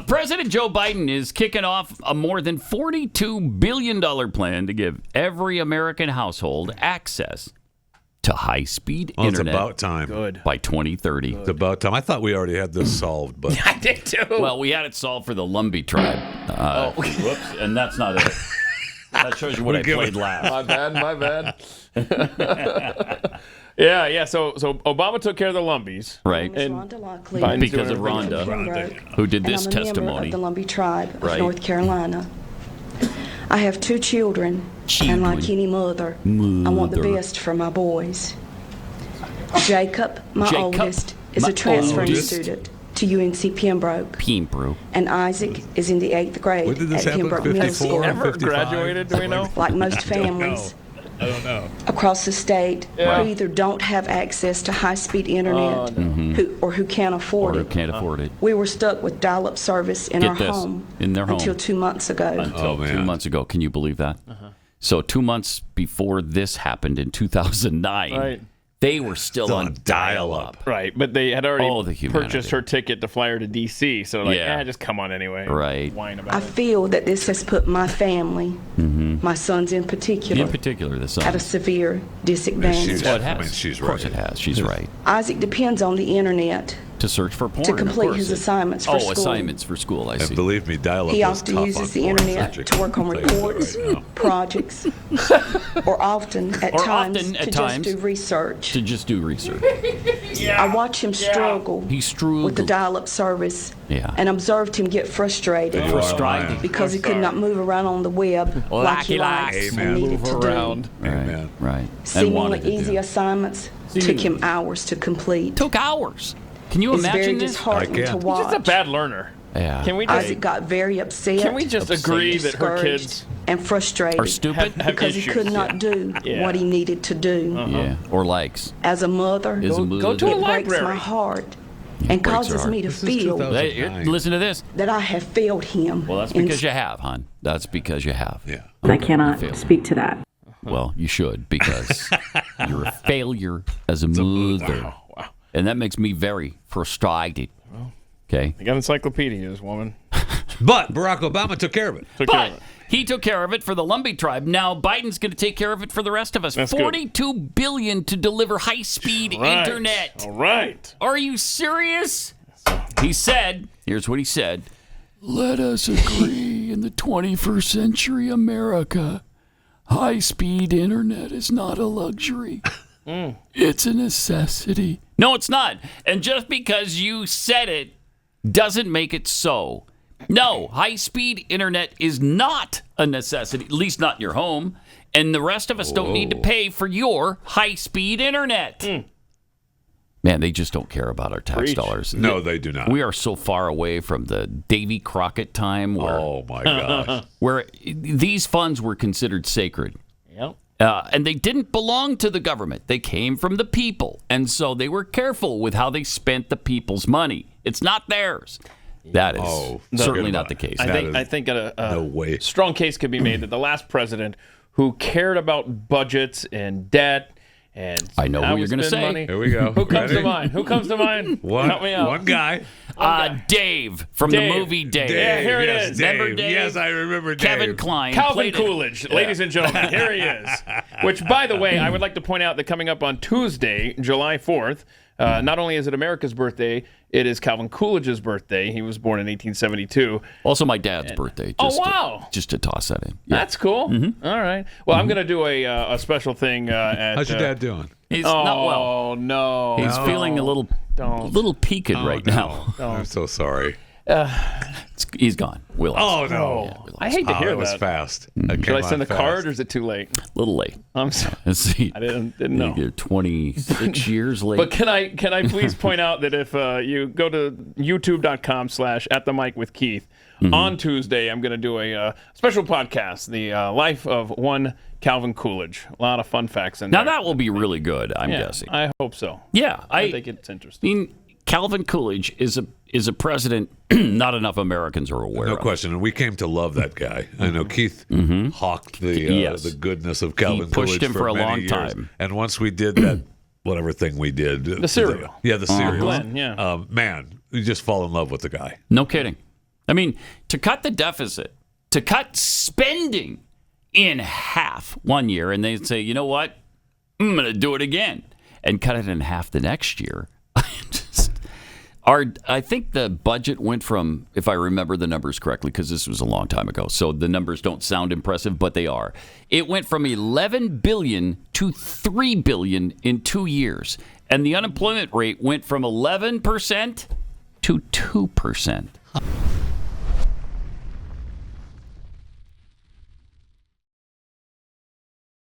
President Joe Biden is kicking off a more than $42 billion plan to give every American household access to high-speed internet. It's about time. Good. By 2030. It's about time. I thought we already had this solved, but I did too. Well, we had it solved for the Lumbee Tribe. Whoops, and that's not it. That shows you what I played last. My bad. Yeah. So Obama took care of the Lumbees. Right. And Biden's because doing of Rhonda, everything. who did And this I'm a member testimony. of the Lumbee Tribe of Right. North Carolina. I have 2 children, and like any mother, I want the best for my boys. Jacob, my oldest, is my a transferring oldest. student to UNC Pembroke, and Isaac is in the 8th grade when did this at happen? Pembroke Middle 54 School. or Never 55? graduated, do we know? Like most families I don't know. across the state who either don't have access to high-speed internet who can't afford Or it. can't afford it. We were stuck with dial-up service in Get our this, home in their home. until 2 months ago. Until 2 months ago. Can you believe that? So 2 months before this happened in 2009, Right. they were still on dial-up. Right, but they had already Oh, the humanity. purchased her ticket to fly her to D.C., so just come on anyway. Right. Whine I about it. feel that this has put my family, my sons in particular, In particular, the at a son. severe disadvantage. Well, it has. I mean, she's Of course right. it has. She's right. Isaac depends on the internet To search for porn. to of complete course his it- assignments for school. assignments for school, I And see. believe me, dial-up He was often tough uses on the porn internet searching. to work on I'll tell you that reports, right now. projects, or often at times to just do research. To just do research. I watch him struggle He struggled. with the dial-up service Yeah. and observed him get frustrated Frustrated. because he could not move around on the web like he likes and Amen. needed to do. Around. Amen. Right. And Seemingly wanted to easy do. assignments took him hours to complete. Took hours. Can you It's very imagine this? disheartening I to can. watch. She's just a bad learner. Yeah. Can we just Isaac got very upset. Can we just agree that her discouraged, kids and frustrated Are stupid? have because he issues? could not do Yeah. what he needed to do. Yeah. Or likes. As a mother, Is a go to a it breaks library. my heart It and breaks her causes heart. me to This is feel 2000. Hey, listen to this. that I have failed him. Well, that's in because you have, hon. That's because you have. Yeah. I cannot failed. speak to that. Well, you should, because you're a failure as a mother. Wow. And that makes me very frustrated. Okay? You got encyclopedias, woman. But Barack Obama took care of it. Took care of But it. he took care of it for the Lumbee Tribe. Now Biden's going to take care of it for the rest of us. That's good. $42 billion to deliver high-speed Right. internet. All right. Are you serious? He said, here's what he said. Let us agree in the 21st century America, high-speed internet is not a luxury. It's a necessity. No, it's not. And just because you said it doesn't make it so. No, high-speed internet is not a necessity, at least not in your home. And the rest of us don't need to pay for your high-speed internet. Man, they just don't care about our tax Preach. dollars. No, they do not. We are so far away from the Davy Crockett time where, Oh, my gosh. where these funds were considered sacred. Yep. And they didn't belong to the government. They came from the people. And so they were careful with how they spent the people's money. It's not theirs. That is certainly forget not about the it. case. I think a no way. strong case could be made that the last president who cared about budgets and debt and I know how who we you're gonna spend say. money. Here we go. Who comes to Ready? mind? Who comes to mind? Help me out. One guy. Dave from Dave. the movie Dave. Yeah, here it yes, is. Dave. Remember Dave? Yes, I remember Dave. Kevin Kline. Calvin played it. Coolidge, ladies and gentlemen, here he is. Which, by the way, I would like to point out that coming up on Tuesday, July 4th, not only is it America's birthday, it is Calvin Coolidge's birthday. He was born in 1872. Also my dad's birthday. Oh, Just wow. just to toss that in. Yeah. That's cool. All right. Well, I'm going to do a special thing at... How's your dad doing? He's not well. Oh, no. He's feeling a little peaked right now. I'm so sorry. He's gone. We lost. Oh, no. Yeah, we lost. I hate to hear That was that. fast. Should I send a card or is it too late? A little late. I'm sorry. Let's see. I didn't know. You're 26 years late. But can I please point out that if you go to youtube.com/atthemicwithkeith, on Tuesday I'm going to do a special podcast, the life of one Calvin Coolidge. A lot of fun facts in now there. that will be really good, I'm Yeah, guessing. I hope so. Yeah, I think it's interesting. mean, Calvin Coolidge is a president not enough Americans are aware No of. question. And we came to love that guy. I know Keith hawked Yes. the goodness of Calvin pushed Coolidge him for a many long years. time. And once we did that, whatever thing we did. The cereal. Yeah, the cereal. Glenn, yeah. Man, you just fall in love with the guy. No kidding. I mean, to cut the deficit, to cut spending in half one year, and they say, you know what? I'm going to do it again and cut it in half the next year. I think the budget went from, if I remember the numbers correctly, because this was a long time ago, so the numbers don't sound impressive, but they are. It went from $11 billion to $3 billion in 2 years, and the unemployment rate went from 11% to 2%.